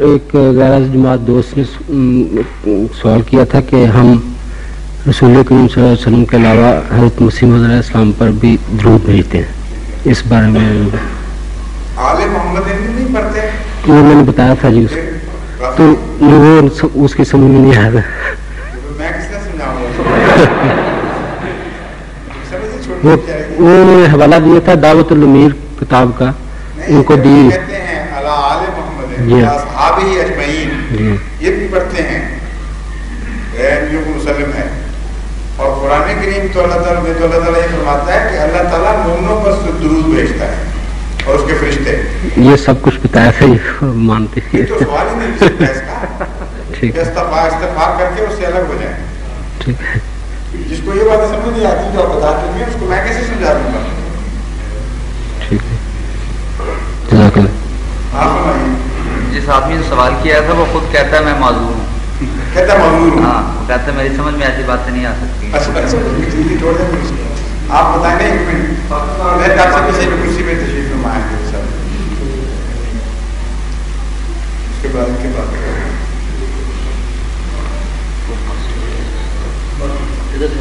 ایک غیر جماعت دوست نے سوال کیا تھا کہ ہم رسول کریم صلی اللہ علیہ وسلم کے علاوہ حضرت مسیح علیہ السلام پر بھی درود بھیجتے ہیں، اس بارے میں آل محمد نہیں پڑھتے؟ وہ میں نے بتایا تھا جی، تو وہ اس کی سمجھ میں نہیں آیا تھا. میں کس طرح سمجھاؤں؟ وہ نے حوالہ دیا تھا دعوت الامیر کتاب کا، ان کو دی. کہتے ہیں آل محمد صحابہ اجمعین، یہ بھی پڑھتے ہیں جو مسلم ہے. اور قرآن کریم تو اللہ تعالیٰ یہ فرماتا ہے کہ اللہ تعالیٰ مومنوں پر درود بھیجتا ہے اور اس کے فرشتے. یہ سب کچھ بتایا تھا، یہ مانتے ہیں. تو سوال ہی نہیں سکتا اس کا، استغفار کر کے اس سے الگ ہو جائیں. ٹھیک ہے. جس کو یہ بات سمجھ نہیں آتی جو آپ بتاتے ہیں اس کو میں کیسے سمجھا دوں گا؟ ٹھیک ہے. جزاک اللہ. جس آدمی نے سوال کیا تھا وہ خود کہتا ہے میں معذور ہوں. کہتا معذور ہوں؟ ہاں، وہ کہتا ہے میری سمجھ میں ایسی باتیں نہیں آ سکتی. آپ بتائیں گے ایک منٹ، میں آپ سے کسی بھی کرسی پہ تشریف فرما آئیں گے سر، اس کے بعد ادھر سے